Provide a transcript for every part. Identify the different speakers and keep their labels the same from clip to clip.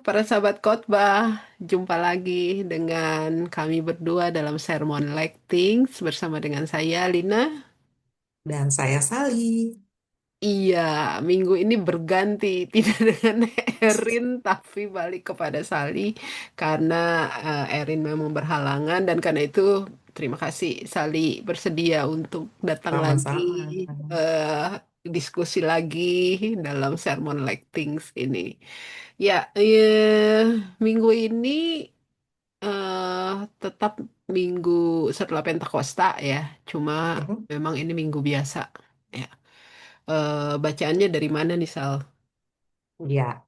Speaker 1: para sahabat khotbah, jumpa lagi dengan kami berdua dalam Sermon Like Things bersama dengan saya, Lina.
Speaker 2: Dan saya Sali.
Speaker 1: Iya, minggu ini berganti, tidak dengan Erin, tapi balik kepada Sali karena Erin memang berhalangan dan karena itu terima kasih Sali bersedia untuk datang lagi,
Speaker 2: Sama-sama.
Speaker 1: diskusi lagi dalam Sermon Like Things ini. Ya, minggu ini eh tetap minggu setelah Pentakosta ya. Cuma
Speaker 2: Mhm.
Speaker 1: memang ini minggu biasa. Ya. Bacaannya dari mana nih Sal?
Speaker 2: Ya,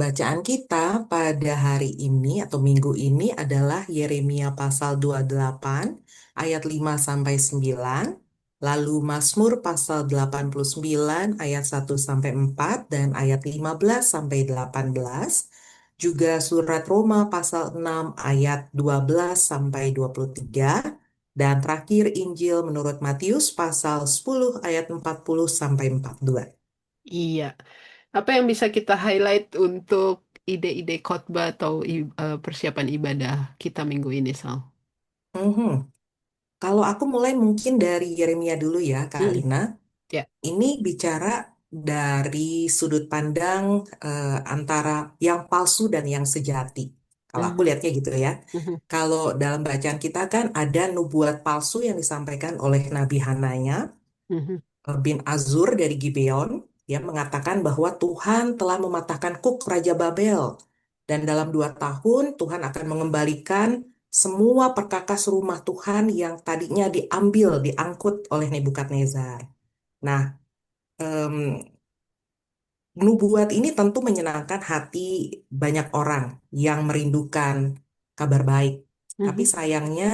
Speaker 2: bacaan kita pada hari ini atau minggu ini adalah Yeremia pasal 28 ayat 5 sampai 9, lalu Mazmur pasal 89 ayat 1 sampai 4 dan ayat 15 sampai 18, juga surat Roma pasal 6 ayat 12 sampai 23, dan terakhir Injil menurut Matius pasal 10 ayat 40 sampai 42.
Speaker 1: Iya. Apa yang bisa kita highlight untuk ide-ide khotbah atau persiapan ibadah kita minggu ini, Sal?
Speaker 2: Mhm. Kalau aku mulai mungkin dari Yeremia dulu ya, Kak
Speaker 1: Mm-mm.
Speaker 2: Lina.
Speaker 1: Ya.
Speaker 2: Ini bicara dari sudut pandang antara yang palsu dan yang sejati. Kalau aku
Speaker 1: Mhm.
Speaker 2: lihatnya gitu ya.
Speaker 1: Mhm.
Speaker 2: Kalau dalam bacaan kita kan ada nubuat palsu yang disampaikan oleh Nabi Hananya
Speaker 1: Mhm.
Speaker 2: bin Azur dari Gibeon. Dia mengatakan bahwa Tuhan telah mematahkan kuk Raja Babel. Dan dalam 2 tahun Tuhan akan mengembalikan semua perkakas rumah Tuhan yang tadinya diambil, diangkut oleh Nebukadnezar. Nah, em, nubuat ini tentu menyenangkan hati banyak orang yang merindukan kabar baik. Tapi
Speaker 1: Mhm.
Speaker 2: sayangnya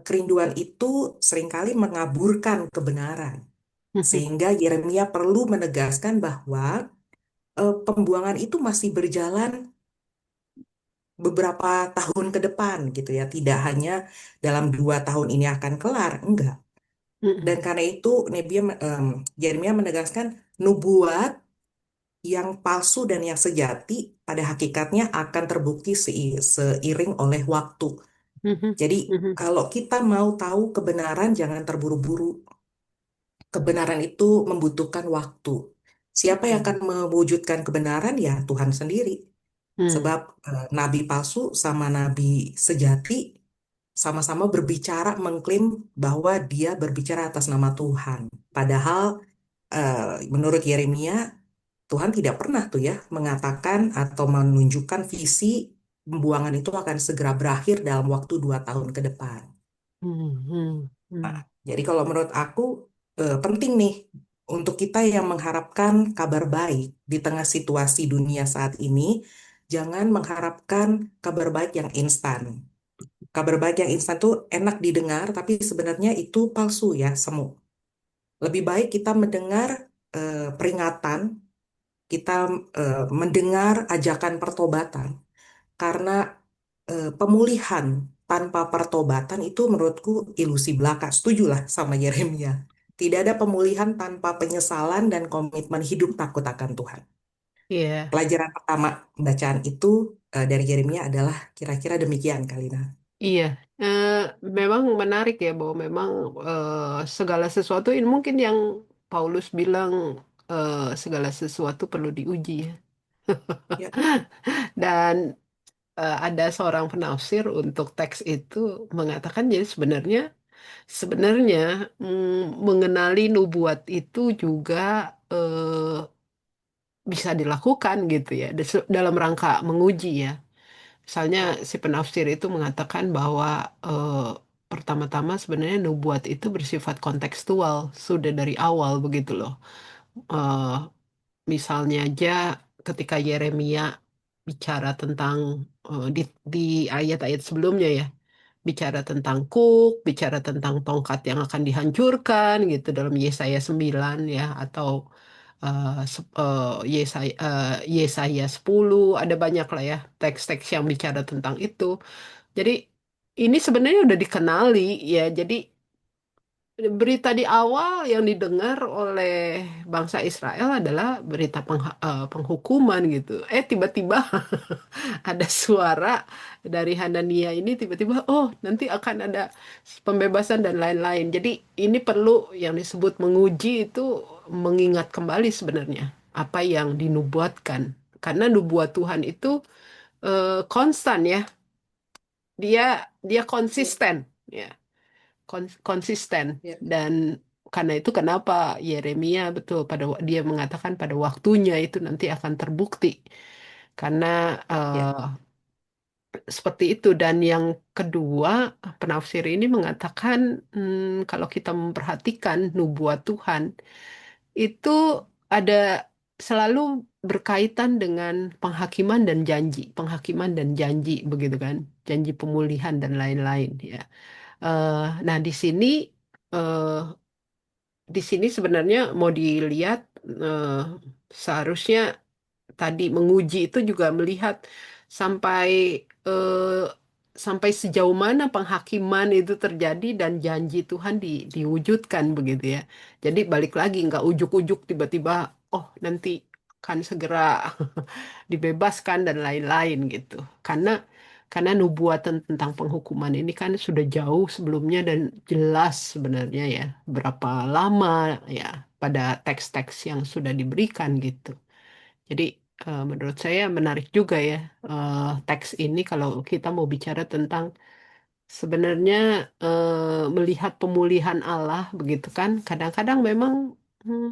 Speaker 2: kerinduan itu seringkali mengaburkan kebenaran.
Speaker 1: Mhm.
Speaker 2: Sehingga Yeremia perlu menegaskan bahwa pembuangan itu masih berjalan beberapa tahun ke depan gitu ya. Tidak hanya dalam 2 tahun ini akan kelar, enggak. Dan
Speaker 1: Mhm.
Speaker 2: karena itu Yeremia menegaskan nubuat yang palsu dan yang sejati pada hakikatnya akan terbukti seiring oleh waktu.
Speaker 1: Mhm.
Speaker 2: Jadi
Speaker 1: Mhm.
Speaker 2: kalau kita mau tahu kebenaran jangan terburu-buru. Kebenaran itu membutuhkan waktu. Siapa yang akan mewujudkan kebenaran? Ya Tuhan sendiri.
Speaker 1: Mhm.
Speaker 2: Sebab nabi palsu sama nabi sejati sama-sama berbicara mengklaim bahwa dia berbicara atas nama Tuhan. Padahal menurut Yeremia Tuhan tidak pernah tuh ya mengatakan atau menunjukkan visi pembuangan itu akan segera berakhir dalam waktu 2 tahun ke depan.
Speaker 1: Mhm.
Speaker 2: Nah,
Speaker 1: Mhm.
Speaker 2: jadi kalau menurut aku penting nih untuk kita yang mengharapkan kabar baik di tengah situasi dunia saat ini, jangan mengharapkan kabar baik yang instan. Kabar baik yang instan tuh enak didengar, tapi sebenarnya itu palsu ya, semu. Lebih baik kita mendengar peringatan, kita mendengar ajakan pertobatan, karena pemulihan tanpa pertobatan itu menurutku ilusi belaka. Setujulah sama Yeremia. Tidak ada pemulihan tanpa penyesalan dan komitmen hidup takut akan Tuhan.
Speaker 1: Iya.
Speaker 2: Pelajaran pertama bacaan itu dari Yeremia adalah kira-kira demikian, Kalina.
Speaker 1: Iya, eh, memang menarik ya bahwa memang segala sesuatu ini mungkin yang Paulus bilang segala sesuatu perlu diuji ya.
Speaker 2: Ya.
Speaker 1: Dan ada seorang penafsir untuk teks itu mengatakan jadi sebenarnya mengenali nubuat itu juga bisa dilakukan gitu ya dalam rangka menguji ya. Misalnya si penafsir itu mengatakan bahwa eh, pertama-tama sebenarnya nubuat itu bersifat kontekstual sudah dari awal begitu loh. Eh, Misalnya aja ketika Yeremia bicara tentang di ayat-ayat sebelumnya ya, bicara tentang kuk, bicara tentang tongkat yang akan dihancurkan gitu dalam Yesaya 9 ya atau Yesaya 10 ada banyak lah ya teks-teks yang bicara tentang itu. Jadi ini sebenarnya udah dikenali ya. Jadi berita di awal yang didengar oleh bangsa Israel adalah berita penghukuman gitu. Tiba-tiba ada suara dari Hanania ini tiba-tiba, oh nanti akan ada pembebasan dan lain-lain. Jadi ini perlu yang disebut menguji itu mengingat kembali sebenarnya apa yang dinubuatkan. Karena nubuat Tuhan itu konstan ya, dia dia
Speaker 2: Ya,
Speaker 1: konsisten ya, konsisten.
Speaker 2: ya,
Speaker 1: Dan karena itu kenapa Yeremia betul dia mengatakan pada waktunya itu nanti akan terbukti. Karena
Speaker 2: ya,
Speaker 1: seperti itu. Dan yang kedua, penafsir ini mengatakan kalau kita memperhatikan nubuat Tuhan itu ada selalu berkaitan dengan penghakiman dan janji begitu kan, janji pemulihan dan lain-lain ya. Nah eh, di sini sebenarnya mau dilihat eh, seharusnya tadi menguji itu juga melihat sampai eh, sampai sejauh mana penghakiman itu terjadi dan janji Tuhan diwujudkan begitu ya. Jadi balik lagi nggak ujuk-ujuk tiba-tiba oh nanti akan segera dibebaskan dan lain-lain gitu. Karena nubuatan tentang penghukuman ini kan sudah jauh sebelumnya dan jelas sebenarnya ya berapa lama ya pada teks-teks yang sudah diberikan gitu. Jadi menurut saya menarik juga ya teks ini kalau kita mau bicara tentang sebenarnya melihat pemulihan Allah begitu kan. Kadang-kadang memang hmm,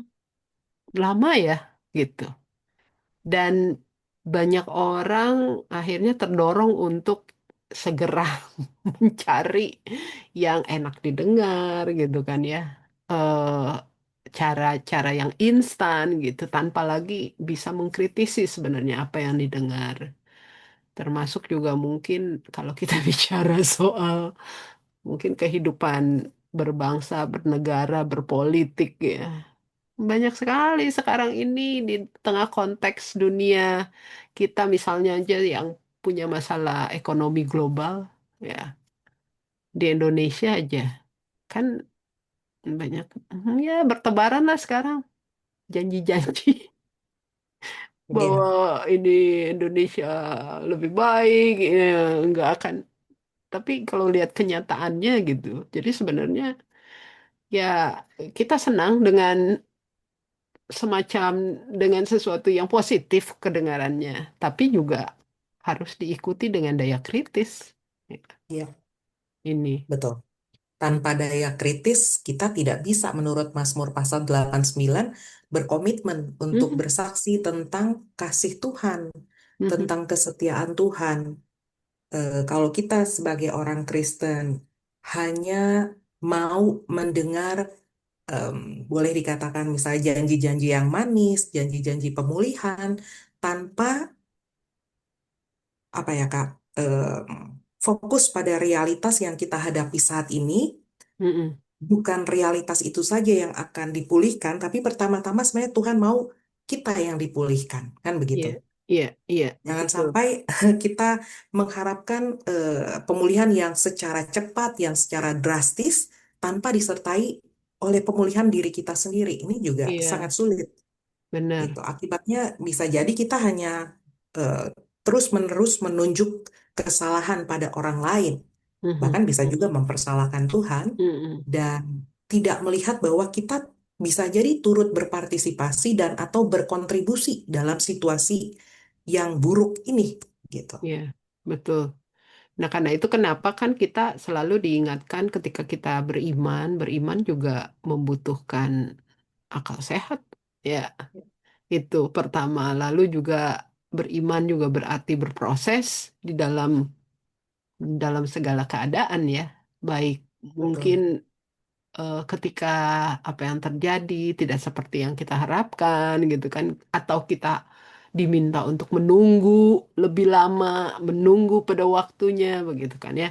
Speaker 1: lama ya gitu. Dan banyak orang akhirnya terdorong untuk segera mencari yang enak didengar gitu kan ya. Eh, Cara-cara yang instan gitu tanpa lagi bisa mengkritisi sebenarnya apa yang didengar. Termasuk juga mungkin kalau kita bicara soal mungkin kehidupan berbangsa, bernegara, berpolitik ya. Banyak sekali sekarang ini di tengah konteks dunia kita misalnya aja yang punya masalah ekonomi global ya di Indonesia aja kan banyak ya bertebaran lah sekarang janji-janji bahwa
Speaker 2: ya,
Speaker 1: ini Indonesia lebih baik ya, nggak akan tapi kalau lihat kenyataannya gitu jadi sebenarnya ya kita senang dengan semacam dengan sesuatu yang positif kedengarannya, tapi juga harus diikuti dengan daya kritis. Ya,
Speaker 2: ya,
Speaker 1: ini.
Speaker 2: betul. Tanpa daya kritis, kita tidak bisa menurut Mazmur pasal 89 berkomitmen untuk
Speaker 1: Mhm,
Speaker 2: bersaksi tentang kasih Tuhan,
Speaker 1: mhm,
Speaker 2: tentang kesetiaan Tuhan. Kalau kita sebagai orang Kristen hanya mau mendengar, em, boleh dikatakan misalnya janji-janji yang manis, janji-janji pemulihan, tanpa apa ya Kak, fokus pada realitas yang kita hadapi saat ini,
Speaker 1: mhm.
Speaker 2: bukan realitas itu saja yang akan dipulihkan, tapi pertama-tama sebenarnya Tuhan mau kita yang dipulihkan, kan begitu.
Speaker 1: Iya, iya, iya,
Speaker 2: Jangan
Speaker 1: betul.
Speaker 2: sampai kita mengharapkan pemulihan yang secara cepat, yang secara drastis, tanpa disertai oleh pemulihan diri kita sendiri. Ini juga
Speaker 1: Iya,
Speaker 2: sangat sulit, gitu.
Speaker 1: benar.
Speaker 2: Akibatnya bisa jadi kita hanya eh, terus-menerus menunjuk kesalahan pada orang lain,
Speaker 1: Mhm,
Speaker 2: bahkan bisa juga mempersalahkan Tuhan
Speaker 1: mhm.
Speaker 2: dan tidak melihat bahwa kita bisa jadi turut berpartisipasi dan atau berkontribusi dalam situasi yang buruk ini gitu.
Speaker 1: Iya, betul. Nah, karena itu kenapa kan kita selalu diingatkan ketika kita beriman, beriman juga membutuhkan akal sehat. Ya, itu pertama. Lalu juga beriman juga berarti berproses di dalam segala keadaan ya. Baik mungkin
Speaker 2: Betul.
Speaker 1: ketika apa yang terjadi tidak seperti yang kita harapkan gitu kan atau kita diminta untuk menunggu lebih lama, menunggu pada waktunya begitu kan ya.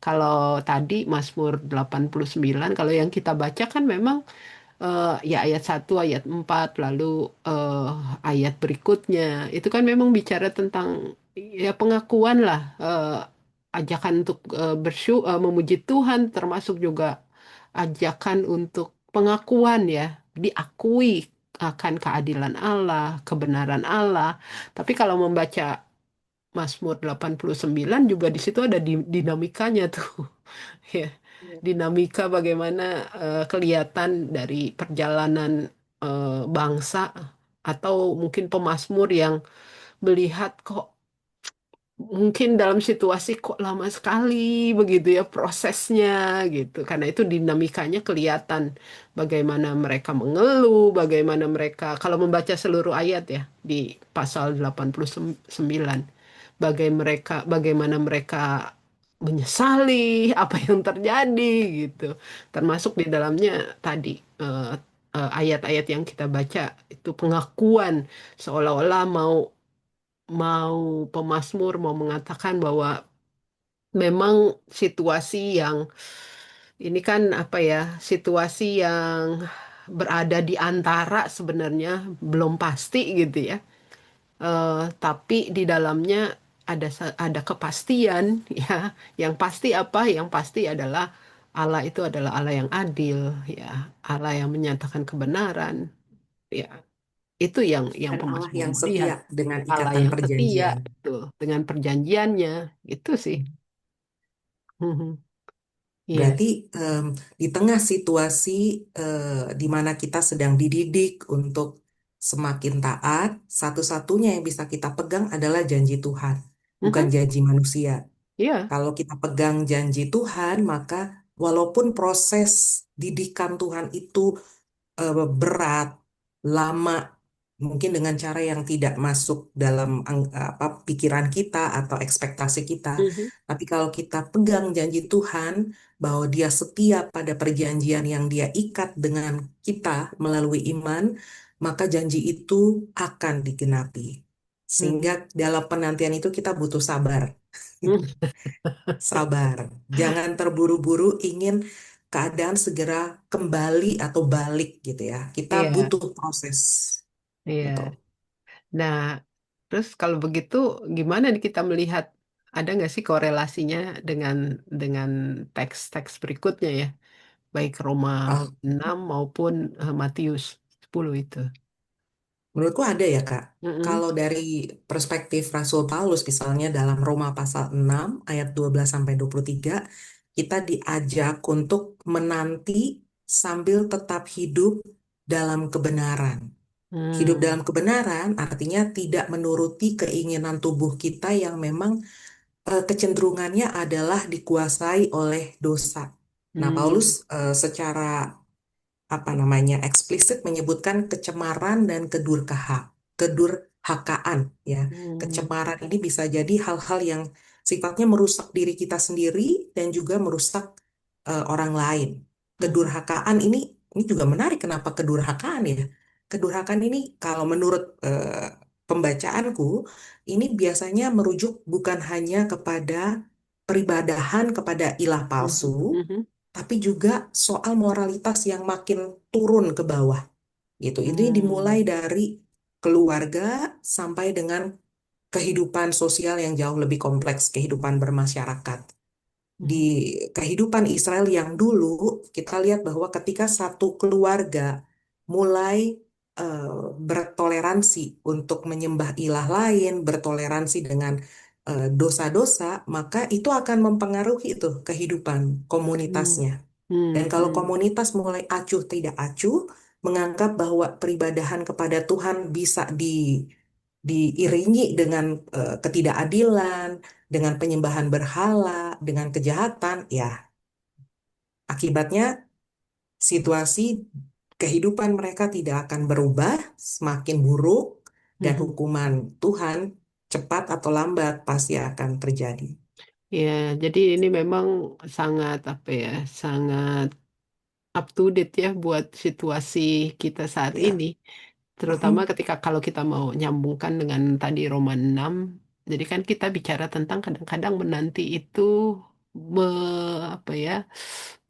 Speaker 1: Kalau tadi Mazmur 89 kalau yang kita baca kan memang ya ayat 1 ayat 4 lalu eh, ayat berikutnya itu kan memang bicara tentang ya pengakuan lah ajakan untuk memuji Tuhan termasuk juga ajakan untuk pengakuan ya, diakui akan keadilan Allah, kebenaran Allah. Tapi kalau membaca Mazmur 89 juga di situ ada dinamikanya tuh. Ya,
Speaker 2: Iya.
Speaker 1: dinamika bagaimana kelihatan dari perjalanan bangsa atau mungkin pemazmur yang melihat kok mungkin dalam situasi kok lama sekali begitu ya prosesnya gitu. Karena itu dinamikanya kelihatan bagaimana mereka mengeluh, bagaimana mereka kalau membaca seluruh ayat ya di pasal 89 bagaimana mereka menyesali apa yang terjadi gitu. Termasuk di dalamnya tadi ayat-ayat yang kita baca itu pengakuan seolah-olah mau mau pemazmur mau mengatakan bahwa memang situasi yang ini kan apa ya, situasi yang berada di antara sebenarnya belum pasti gitu ya. Tapi di dalamnya ada kepastian ya. Yang pasti apa? Yang pasti adalah Allah itu adalah Allah yang adil ya, Allah yang menyatakan kebenaran ya. Itu yang
Speaker 2: Dan Allah
Speaker 1: pemazmur
Speaker 2: yang
Speaker 1: mau lihat.
Speaker 2: setia dengan
Speaker 1: Allah
Speaker 2: ikatan
Speaker 1: yang setia,
Speaker 2: perjanjian.
Speaker 1: betul, dengan perjanjiannya. Itu sih. Mhm. Iya.
Speaker 2: Berarti em, di tengah situasi di mana kita sedang dididik untuk semakin taat, satu-satunya yang bisa kita pegang adalah janji Tuhan, bukan
Speaker 1: Mhm.
Speaker 2: janji manusia.
Speaker 1: Iya.
Speaker 2: Kalau kita pegang janji Tuhan, maka walaupun proses didikan Tuhan itu berat, lama, mungkin dengan cara yang tidak masuk dalam apa pikiran kita atau ekspektasi kita.
Speaker 1: Mhm.
Speaker 2: Tapi kalau kita pegang janji Tuhan bahwa Dia setia pada perjanjian yang Dia ikat dengan kita melalui iman, maka janji itu akan digenapi. Sehingga
Speaker 1: Mhm.
Speaker 2: dalam penantian itu kita butuh sabar.
Speaker 1: Mhm.
Speaker 2: Sabar. Jangan terburu-buru ingin keadaan segera kembali atau balik gitu ya. Kita
Speaker 1: Iya.
Speaker 2: butuh proses
Speaker 1: Iya.
Speaker 2: gitu.
Speaker 1: Nah, terus kalau begitu gimana nih kita melihat ada nggak sih korelasinya dengan dengan teks-teks berikutnya ya, baik Roma
Speaker 2: Ah,
Speaker 1: 6 maupun Matius 10 itu.
Speaker 2: menurutku ada ya Kak.
Speaker 1: Mhm.
Speaker 2: Kalau dari perspektif Rasul Paulus misalnya dalam Roma pasal 6 ayat 12 sampai 23, kita diajak untuk menanti sambil tetap hidup dalam kebenaran. Hidup
Speaker 1: Hmm.
Speaker 2: dalam kebenaran artinya tidak menuruti keinginan tubuh kita yang memang kecenderungannya adalah dikuasai oleh dosa. Nah, Paulus
Speaker 1: Hmm.
Speaker 2: secara apa namanya eksplisit menyebutkan kecemaran dan kedurhakaan ya.
Speaker 1: Hmm.
Speaker 2: Kecemaran ini bisa jadi hal-hal yang sifatnya merusak diri kita sendiri dan juga merusak orang lain.
Speaker 1: Mhm.
Speaker 2: Kedurhakaan ini juga menarik. Kenapa kedurhakaan ya? Kedurhakaan ini kalau menurut pembacaanku ini biasanya merujuk bukan hanya kepada peribadahan kepada ilah palsu,
Speaker 1: Mhm. Mhm.
Speaker 2: tapi juga soal moralitas yang makin turun ke bawah gitu. Ini dimulai
Speaker 1: Hmm.
Speaker 2: dari keluarga sampai dengan kehidupan sosial yang jauh lebih kompleks, kehidupan bermasyarakat. Di
Speaker 1: Hmm.
Speaker 2: kehidupan Israel yang dulu, kita lihat bahwa ketika satu keluarga mulai eh, bertoleransi untuk menyembah ilah lain, bertoleransi dengan dosa-dosa, maka itu akan mempengaruhi itu kehidupan
Speaker 1: Hmm.
Speaker 2: komunitasnya. Dan
Speaker 1: Hmm.
Speaker 2: kalau
Speaker 1: Hmm.
Speaker 2: komunitas mulai acuh tidak acuh, menganggap bahwa peribadahan kepada Tuhan bisa diiringi dengan ketidakadilan, dengan penyembahan berhala, dengan kejahatan, ya akibatnya situasi kehidupan mereka tidak akan berubah, semakin buruk, dan
Speaker 1: Mhm.
Speaker 2: hukuman Tuhan cepat atau lambat pasti akan terjadi.
Speaker 1: Ya, jadi ini memang sangat apa ya, sangat up to date ya buat situasi kita saat ini.
Speaker 2: Ya.
Speaker 1: Terutama ketika kalau kita mau nyambungkan dengan tadi Roma 6, jadi kan kita bicara tentang kadang-kadang menanti itu apa ya,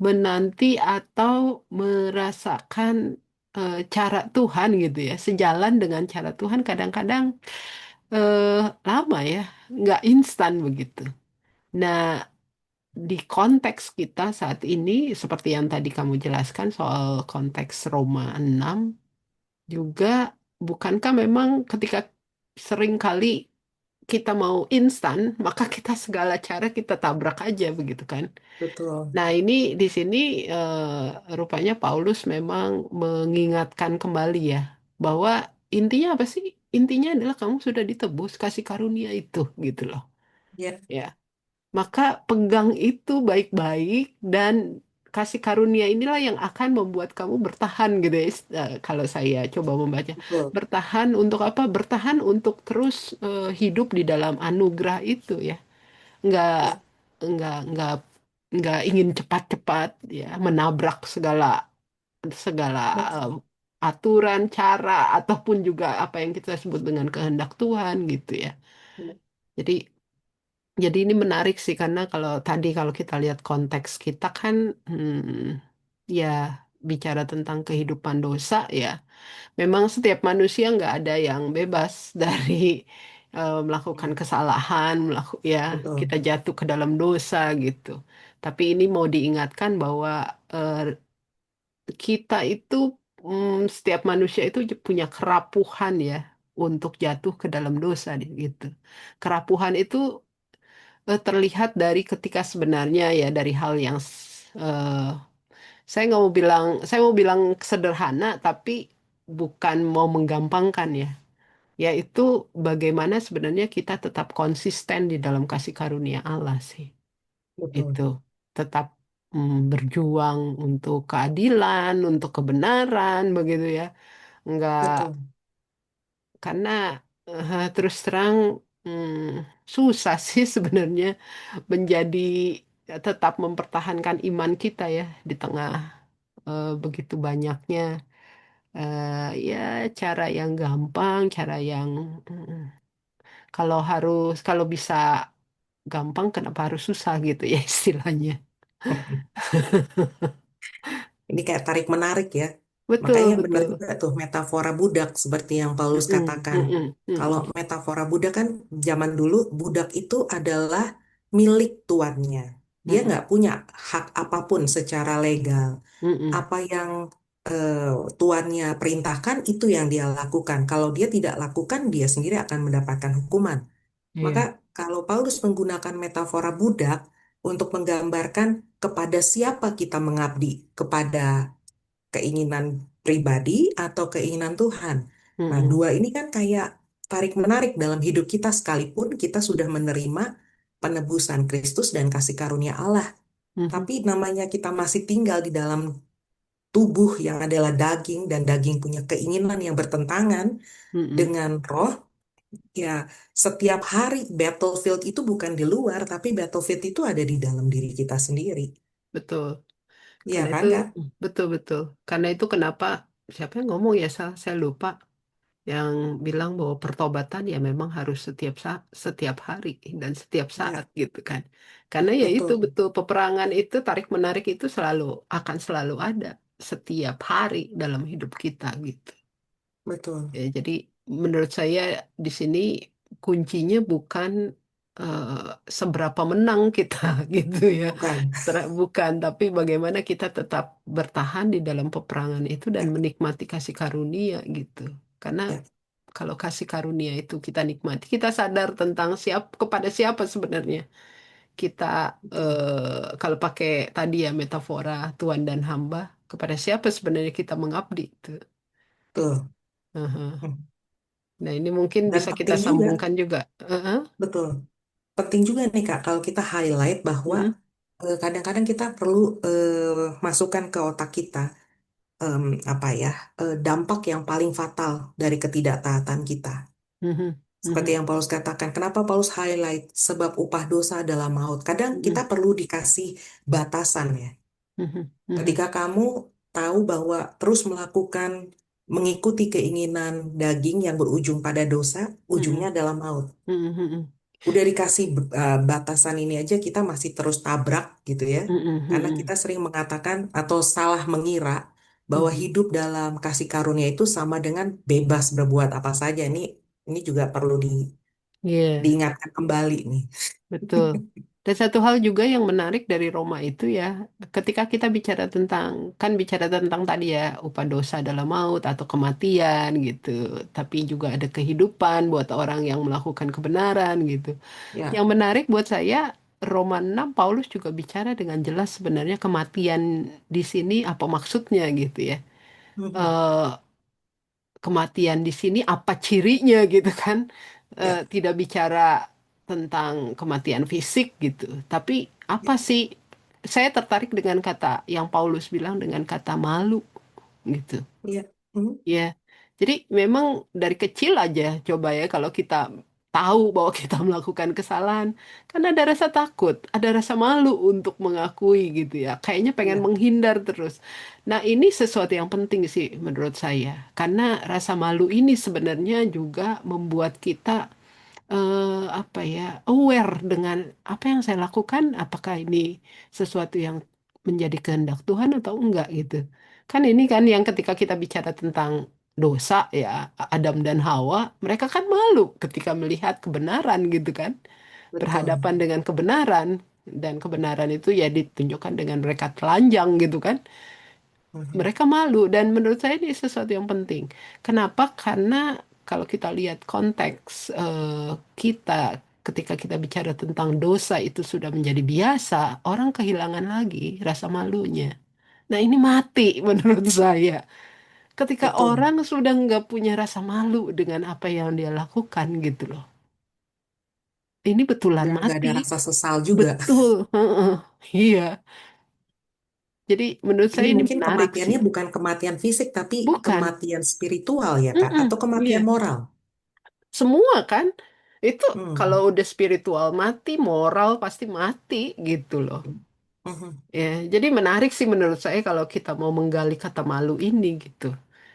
Speaker 1: menanti atau merasakan cara Tuhan gitu ya, sejalan dengan cara Tuhan kadang-kadang eh, lama ya, nggak instan begitu. Nah, di konteks kita saat ini, seperti yang tadi kamu jelaskan soal konteks Roma 6, juga bukankah memang ketika sering kali kita mau instan, maka kita segala cara kita tabrak aja begitu kan?
Speaker 2: Betul.
Speaker 1: Nah, ini di sini rupanya Paulus memang mengingatkan kembali ya bahwa intinya apa sih? Intinya adalah kamu sudah ditebus kasih karunia itu gitu loh.
Speaker 2: Ya,
Speaker 1: Ya, maka pegang itu baik-baik dan kasih karunia inilah yang akan membuat kamu bertahan gitu ya. Kalau saya coba membaca,
Speaker 2: betul.
Speaker 1: bertahan untuk apa? Bertahan untuk terus hidup di dalam anugerah itu ya. Nggak
Speaker 2: Ya,
Speaker 1: nggak nggak nggak ingin cepat-cepat ya menabrak segala segala eh,
Speaker 2: betul.
Speaker 1: aturan, cara ataupun juga apa yang kita sebut dengan kehendak Tuhan gitu ya.
Speaker 2: Ya,
Speaker 1: Jadi jadi ini menarik sih karena kalau kita lihat konteks kita kan ya bicara tentang kehidupan dosa ya. Memang setiap manusia nggak ada yang bebas dari melakukan
Speaker 2: ya,
Speaker 1: kesalahan, ya
Speaker 2: betul.
Speaker 1: kita jatuh ke dalam dosa gitu. Tapi ini mau diingatkan bahwa eh, kita itu setiap manusia itu punya kerapuhan ya untuk jatuh ke dalam dosa gitu. Kerapuhan itu terlihat dari ketika sebenarnya ya dari hal yang saya mau bilang sederhana tapi bukan mau menggampangkan ya. Yaitu bagaimana sebenarnya kita tetap konsisten di dalam kasih karunia Allah sih.
Speaker 2: Betul.
Speaker 1: Itu tetap berjuang untuk keadilan, untuk kebenaran begitu ya. Enggak
Speaker 2: Betul.
Speaker 1: karena terus terang susah sih sebenarnya menjadi tetap mempertahankan iman kita ya di tengah begitu banyaknya ya cara yang gampang, cara yang mm, kalau bisa gampang kenapa harus susah gitu ya istilahnya.
Speaker 2: Ini kayak tarik menarik ya.
Speaker 1: Betul,
Speaker 2: Makanya benar
Speaker 1: betul.
Speaker 2: juga tuh metafora budak seperti yang Paulus
Speaker 1: Mm-mm,
Speaker 2: katakan.
Speaker 1: mm-mm,
Speaker 2: Kalau
Speaker 1: mm-mm,
Speaker 2: metafora budak kan zaman dulu budak itu adalah milik tuannya. Dia
Speaker 1: mm-mm,
Speaker 2: nggak punya hak apapun secara legal.
Speaker 1: mm-mm.
Speaker 2: Apa yang eh, tuannya perintahkan itu yang dia lakukan. Kalau dia tidak lakukan, dia sendiri akan mendapatkan hukuman. Maka
Speaker 1: Iya.
Speaker 2: kalau Paulus menggunakan metafora budak untuk menggambarkan kepada siapa kita mengabdi, kepada keinginan pribadi atau keinginan Tuhan. Nah,
Speaker 1: Mm-mm,
Speaker 2: dua ini kan kayak tarik-menarik dalam hidup kita sekalipun kita sudah menerima penebusan Kristus dan kasih karunia Allah.
Speaker 1: mhm,
Speaker 2: Tapi namanya kita masih tinggal di dalam tubuh yang adalah daging dan daging punya keinginan yang bertentangan
Speaker 1: mm-mm.
Speaker 2: dengan roh, ya setiap hari battlefield itu bukan di luar, tapi battlefield itu ada di dalam diri kita sendiri.
Speaker 1: Betul.
Speaker 2: Iya
Speaker 1: Karena
Speaker 2: kan,
Speaker 1: itu
Speaker 2: Kak?
Speaker 1: betul betul. Karena itu kenapa siapa yang ngomong ya saya lupa yang bilang bahwa pertobatan ya memang harus setiap hari dan setiap saat
Speaker 2: Iya,
Speaker 1: gitu kan. Karena ya itu
Speaker 2: betul,
Speaker 1: betul peperangan itu tarik menarik itu akan selalu ada setiap hari dalam hidup kita gitu.
Speaker 2: betul.
Speaker 1: Ya, jadi menurut saya di sini kuncinya bukan eh, seberapa menang kita gitu ya.
Speaker 2: Bukan.
Speaker 1: Bukan, tapi bagaimana kita tetap bertahan di dalam peperangan itu dan
Speaker 2: Ya,
Speaker 1: menikmati kasih karunia gitu. Karena
Speaker 2: ya,
Speaker 1: kalau kasih karunia itu kita nikmati, kita sadar tentang kepada siapa sebenarnya kita
Speaker 2: betul.
Speaker 1: kalau pakai tadi ya metafora tuan dan hamba, kepada siapa sebenarnya kita mengabdi itu.
Speaker 2: Betul.
Speaker 1: Aha.
Speaker 2: Hmm.
Speaker 1: Nah, ini mungkin
Speaker 2: Dan
Speaker 1: bisa kita
Speaker 2: penting juga,
Speaker 1: sambungkan juga. Aha.
Speaker 2: betul. Penting juga nih Kak, kalau kita highlight bahwa
Speaker 1: Mm,
Speaker 2: kadang-kadang kita perlu masukkan ke otak kita em, apa ya dampak yang paling fatal dari ketidaktaatan kita.
Speaker 1: mhm,
Speaker 2: Seperti
Speaker 1: mhm,
Speaker 2: yang Paulus katakan, kenapa Paulus highlight sebab upah dosa adalah maut. Kadang kita
Speaker 1: mhm,
Speaker 2: perlu dikasih batasan ya.
Speaker 1: mhm, mhm,
Speaker 2: Ketika kamu tahu bahwa terus mengikuti keinginan daging yang berujung pada dosa, ujungnya
Speaker 1: mhm,
Speaker 2: adalah maut.
Speaker 1: mhm, mhm,
Speaker 2: Udah dikasih batasan ini aja kita masih terus tabrak gitu ya.
Speaker 1: mhm,
Speaker 2: Karena
Speaker 1: mhm,
Speaker 2: kita sering mengatakan atau salah mengira bahwa
Speaker 1: mhm.
Speaker 2: hidup dalam kasih karunia itu sama dengan bebas berbuat apa saja. Ini juga perlu
Speaker 1: Iya,
Speaker 2: diingatkan kembali nih.
Speaker 1: betul. Dan satu hal juga yang menarik dari Roma itu ya, ketika kita bicara tentang, kan bicara tentang tadi ya, upah dosa adalah maut atau kematian gitu. Tapi juga ada kehidupan buat orang yang melakukan kebenaran gitu.
Speaker 2: Ya.
Speaker 1: Yang menarik buat saya, Roma 6 Paulus juga bicara dengan jelas sebenarnya kematian di sini apa maksudnya gitu ya.
Speaker 2: Mhm.
Speaker 1: Eh, Kematian di sini apa cirinya gitu kan.
Speaker 2: Ya.
Speaker 1: Tidak bicara tentang kematian fisik gitu, tapi apa
Speaker 2: Ya.
Speaker 1: sih, saya tertarik dengan kata yang Paulus bilang dengan kata malu gitu
Speaker 2: Ya. Mhm.
Speaker 1: ya. Jadi memang dari kecil aja coba ya, kalau kita tahu bahwa kita melakukan kesalahan, kan ada rasa takut, ada rasa malu untuk mengakui gitu ya. Kayaknya pengen
Speaker 2: Ya.
Speaker 1: menghindar terus. Nah, ini sesuatu yang penting sih menurut saya. Karena rasa malu ini sebenarnya juga membuat kita apa ya, aware dengan apa yang saya lakukan, apakah ini sesuatu yang menjadi kehendak Tuhan atau enggak gitu. Kan ini kan yang ketika kita bicara tentang dosa ya, Adam dan Hawa, mereka kan malu ketika melihat kebenaran gitu kan,
Speaker 2: Betul.
Speaker 1: berhadapan dengan kebenaran, dan kebenaran itu ya ditunjukkan dengan mereka telanjang gitu kan.
Speaker 2: Mhm.
Speaker 1: Mereka malu, dan menurut saya ini sesuatu yang penting. Kenapa? Karena kalau kita lihat konteks kita ketika kita bicara tentang dosa itu sudah menjadi biasa, orang kehilangan lagi rasa malunya. Nah, ini mati menurut saya. Ketika
Speaker 2: Betul.
Speaker 1: orang sudah nggak punya rasa malu dengan apa yang dia lakukan gitu loh. Ini betulan
Speaker 2: Dan nggak
Speaker 1: mati.
Speaker 2: ada rasa sesal juga.
Speaker 1: Betul. Heeh. Iya. Jadi menurut
Speaker 2: Ini
Speaker 1: saya ini
Speaker 2: mungkin
Speaker 1: menarik sih.
Speaker 2: kematiannya bukan kematian fisik, tapi
Speaker 1: Bukan.
Speaker 2: kematian spiritual ya, Kak,
Speaker 1: Mm-mm.
Speaker 2: atau kematian
Speaker 1: Iya.
Speaker 2: moral.
Speaker 1: Semua kan, itu kalau
Speaker 2: Hmm.
Speaker 1: udah spiritual mati, moral pasti mati gitu loh.
Speaker 2: Mhm.
Speaker 1: Ya, jadi menarik sih menurut saya kalau kita mau menggali kata malu ini gitu.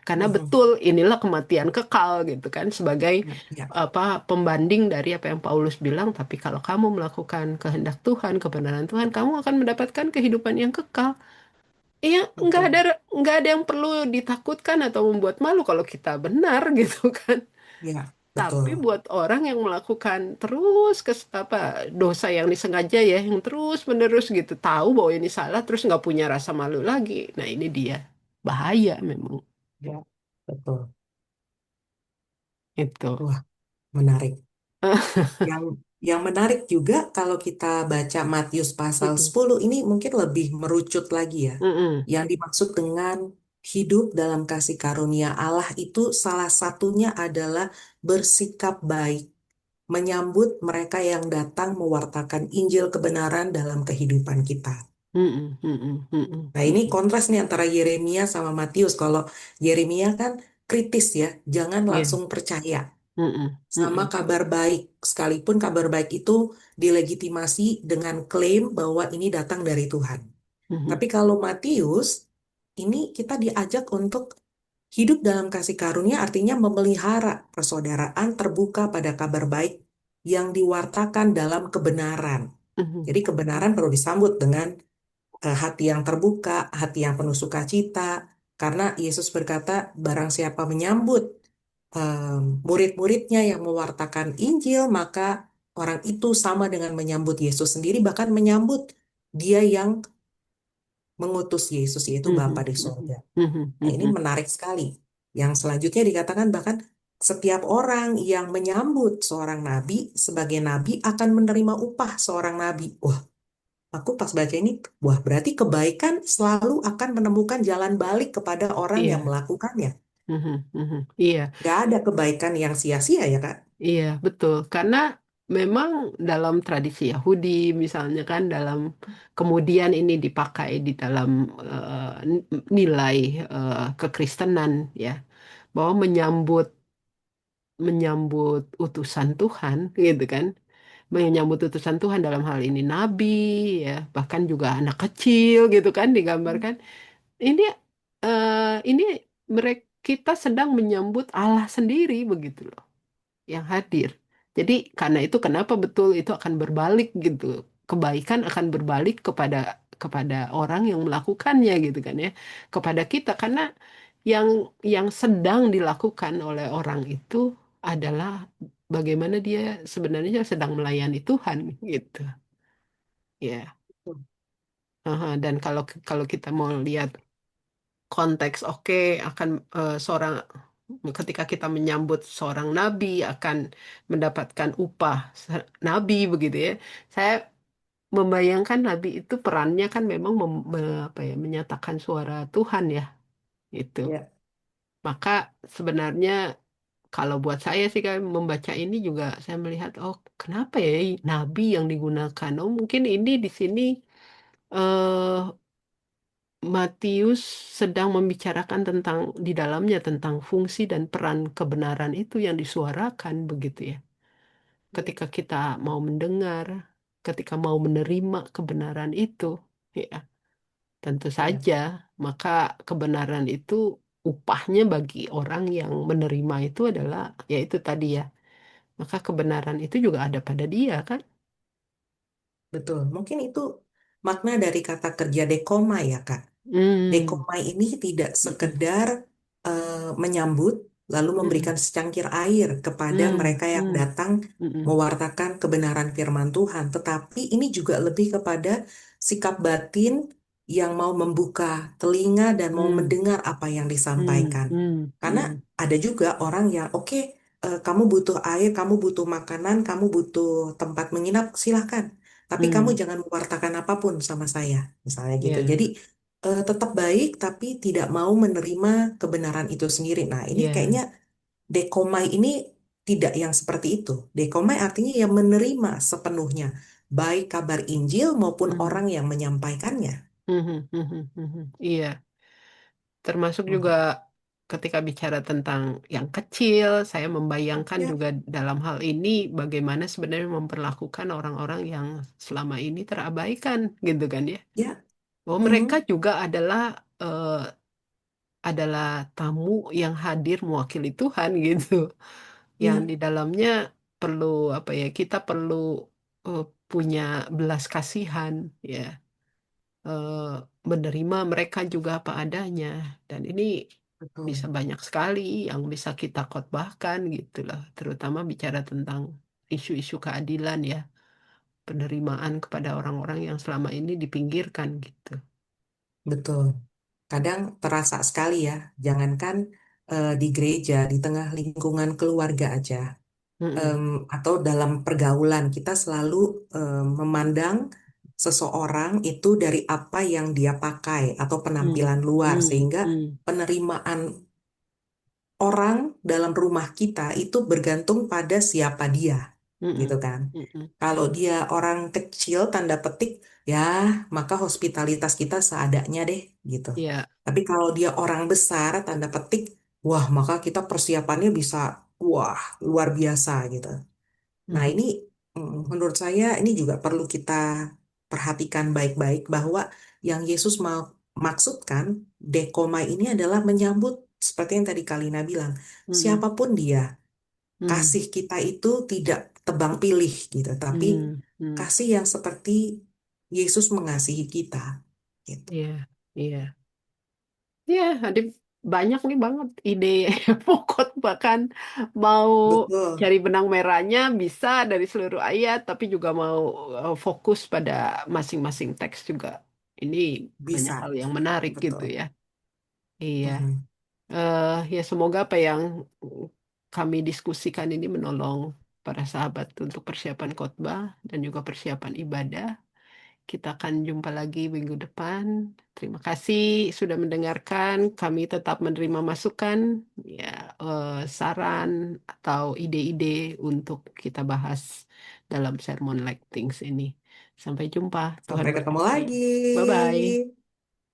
Speaker 1: Karena
Speaker 2: Mhm.
Speaker 1: betul inilah kematian kekal gitu kan, sebagai
Speaker 2: Ya, ya,
Speaker 1: apa, pembanding dari apa yang Paulus bilang, tapi kalau kamu melakukan kehendak Tuhan, kebenaran Tuhan, kamu akan mendapatkan kehidupan yang kekal. Iya,
Speaker 2: betul.
Speaker 1: nggak ada yang perlu ditakutkan atau membuat malu kalau kita benar gitu kan.
Speaker 2: Ya,
Speaker 1: Tapi
Speaker 2: betul.
Speaker 1: buat orang yang melakukan terus apa, dosa yang disengaja ya, yang terus menerus gitu, tahu bahwa ini salah, terus nggak punya rasa malu lagi. Nah, ini dia bahaya memang
Speaker 2: Ya, betul.
Speaker 1: itu.
Speaker 2: Wah, menarik. Yang yang menarik juga kalau kita baca Matius pasal
Speaker 1: Mm-mm,
Speaker 2: 10 ini mungkin lebih merucut lagi ya.
Speaker 1: mm-mm,
Speaker 2: Yang dimaksud dengan hidup dalam kasih karunia Allah itu salah satunya adalah bersikap baik, menyambut mereka yang datang mewartakan Injil kebenaran dalam kehidupan kita.
Speaker 1: mm-mm, mm-mm, mm-mm,
Speaker 2: Nah, ini
Speaker 1: mm-mm.
Speaker 2: kontras nih antara Yeremia sama Matius. Kalau Yeremia kan kritis ya, jangan
Speaker 1: Iya,
Speaker 2: langsung percaya
Speaker 1: mm-mm,
Speaker 2: sama
Speaker 1: mm-mm,
Speaker 2: kabar baik, sekalipun kabar baik itu dilegitimasi dengan klaim bahwa ini datang dari Tuhan.
Speaker 1: mhm,
Speaker 2: Tapi kalau Matius, ini kita diajak untuk hidup dalam kasih karunia, artinya memelihara persaudaraan terbuka pada kabar baik yang diwartakan dalam kebenaran.
Speaker 1: mhm,
Speaker 2: Jadi kebenaran perlu disambut dengan hati yang terbuka, hati yang penuh sukacita, karena Yesus berkata, barang siapa menyambut murid-muridnya yang mewartakan Injil, maka orang itu sama dengan menyambut Yesus sendiri, bahkan menyambut dia yang mengutus Yesus, yaitu Bapa
Speaker 1: mhm,
Speaker 2: di
Speaker 1: mhm,
Speaker 2: sorga.
Speaker 1: mhm,
Speaker 2: Nah, ini
Speaker 1: mhm.
Speaker 2: menarik sekali. Yang selanjutnya dikatakan bahkan setiap orang yang menyambut seorang nabi sebagai nabi akan menerima upah seorang nabi. Wah, aku pas baca ini, wah berarti kebaikan selalu akan menemukan jalan balik kepada orang yang
Speaker 1: Iya,
Speaker 2: melakukannya.
Speaker 1: mhm, mhm. Iya.
Speaker 2: Gak ada kebaikan yang sia-sia ya, Kak.
Speaker 1: Iya, betul. Karena memang dalam tradisi Yahudi, misalnya kan, dalam kemudian ini dipakai di dalam nilai kekristenan ya, bahwa menyambut menyambut utusan Tuhan, gitu kan, menyambut utusan Tuhan dalam hal ini nabi, ya, bahkan juga anak kecil, gitu kan, digambarkan. Ini ini mereka kita sedang menyambut Allah sendiri begitu loh, yang hadir. Jadi karena itu kenapa betul itu akan berbalik gitu. Kebaikan akan berbalik kepada kepada orang yang melakukannya gitu kan ya. Kepada kita, karena yang yang sedang dilakukan oleh orang itu adalah bagaimana dia sebenarnya sedang melayani Tuhan gitu. Ya. Aha, dan kalau kalau kita mau lihat konteks, oke, akan seorang ketika kita menyambut seorang nabi akan mendapatkan upah nabi begitu ya. Saya membayangkan nabi itu perannya kan memang apa ya, menyatakan suara Tuhan ya itu.
Speaker 2: Ya,
Speaker 1: Maka sebenarnya kalau buat saya sih kan membaca ini juga saya melihat, oh kenapa ya nabi yang digunakan? Oh mungkin ini di sini eh Matius sedang membicarakan tentang di dalamnya tentang fungsi dan peran kebenaran itu yang disuarakan begitu ya. Ketika kita mau mendengar, ketika mau menerima kebenaran itu, ya tentu
Speaker 2: ya,
Speaker 1: saja maka kebenaran itu upahnya bagi orang yang menerima itu adalah ya itu tadi ya. Maka kebenaran itu juga ada pada dia kan?
Speaker 2: betul. Mungkin itu makna dari kata kerja dekoma ya, Kak.
Speaker 1: Hmm,
Speaker 2: Dekomai ini tidak
Speaker 1: mm-mm,
Speaker 2: sekedar menyambut lalu
Speaker 1: mm-mm,
Speaker 2: memberikan secangkir air kepada
Speaker 1: mm,
Speaker 2: mereka yang
Speaker 1: mm,
Speaker 2: datang
Speaker 1: mm-mm,
Speaker 2: mewartakan kebenaran firman Tuhan, tetapi ini juga lebih kepada sikap batin yang mau membuka telinga dan mau
Speaker 1: mm,
Speaker 2: mendengar apa yang
Speaker 1: mm,
Speaker 2: disampaikan.
Speaker 1: mm,
Speaker 2: Karena
Speaker 1: mm,
Speaker 2: ada juga orang yang oke, kamu butuh air, kamu butuh makanan, kamu butuh tempat menginap, silahkan. Tapi kamu
Speaker 1: mm,
Speaker 2: jangan mewartakan apapun sama saya, misalnya gitu. Jadi
Speaker 1: ya,
Speaker 2: tetap baik tapi tidak mau menerima kebenaran itu sendiri. Nah, ini
Speaker 1: ya.
Speaker 2: kayaknya dekomai ini tidak yang seperti itu. Dekomai artinya yang menerima sepenuhnya, baik kabar Injil maupun
Speaker 1: Mhm,
Speaker 2: orang yang menyampaikannya.
Speaker 1: mhm, mhm, mhm. Iya, termasuk juga
Speaker 2: Mhm.
Speaker 1: ketika bicara tentang yang kecil, saya membayangkan
Speaker 2: Ya,
Speaker 1: juga dalam hal ini bagaimana sebenarnya memperlakukan orang-orang yang selama ini terabaikan, gitu kan ya.
Speaker 2: ya,
Speaker 1: Bahwa mereka
Speaker 2: mhm,
Speaker 1: juga adalah tamu yang hadir mewakili Tuhan gitu, yang
Speaker 2: ya,
Speaker 1: di dalamnya perlu apa ya, kita perlu eh, punya belas kasihan ya. eh, Menerima mereka juga apa adanya. Dan ini bisa
Speaker 2: betul,
Speaker 1: banyak sekali yang bisa kita khotbahkan gitu loh. Terutama bicara tentang isu-isu keadilan ya. Penerimaan kepada orang-orang yang selama ini dipinggirkan gitu.
Speaker 2: betul. Kadang terasa sekali ya, jangankan di gereja, di tengah lingkungan keluarga aja.
Speaker 1: Mm-mm.
Speaker 2: em, atau dalam pergaulan kita selalu memandang seseorang itu dari apa yang dia pakai atau
Speaker 1: Mm.
Speaker 2: penampilan luar
Speaker 1: Mm.
Speaker 2: sehingga
Speaker 1: Mm.
Speaker 2: penerimaan orang dalam rumah kita itu bergantung pada siapa dia gitu
Speaker 1: Mm-mm.
Speaker 2: kan.
Speaker 1: Mm-mm.
Speaker 2: Kalau dia orang kecil tanda petik ya maka hospitalitas kita seadanya deh gitu.
Speaker 1: Ya.
Speaker 2: Tapi kalau dia orang besar tanda petik wah maka kita persiapannya bisa wah luar biasa gitu. Nah,
Speaker 1: Mhm.
Speaker 2: ini menurut saya ini juga perlu kita perhatikan baik-baik bahwa yang Yesus mau maksudkan dekomai ini adalah menyambut seperti yang tadi Kalina bilang,
Speaker 1: Mm.
Speaker 2: siapapun dia,
Speaker 1: Mm.
Speaker 2: kasih kita itu tidak tebang pilih gitu, tapi
Speaker 1: Mm. Mm.
Speaker 2: kasih yang seperti Yesus mengasihi kita gitu.
Speaker 1: Iya. Iya. Ya, ada banyak nih banget ide pokok bahkan mau
Speaker 2: Betul,
Speaker 1: cari benang merahnya bisa dari seluruh ayat, tapi juga mau fokus pada masing-masing teks juga. Ini banyak
Speaker 2: bisa.
Speaker 1: hal yang menarik gitu
Speaker 2: Betul.
Speaker 1: ya. Iya,
Speaker 2: Mhm.
Speaker 1: ya semoga apa yang kami diskusikan ini menolong para sahabat untuk persiapan khotbah dan juga persiapan ibadah. Kita akan jumpa lagi minggu depan. Terima kasih sudah mendengarkan. Kami tetap menerima masukan, ya, saran atau ide-ide untuk kita bahas dalam sermon like things ini. Sampai jumpa. Tuhan
Speaker 2: Sampai ketemu
Speaker 1: berkati.
Speaker 2: lagi.
Speaker 1: Bye bye.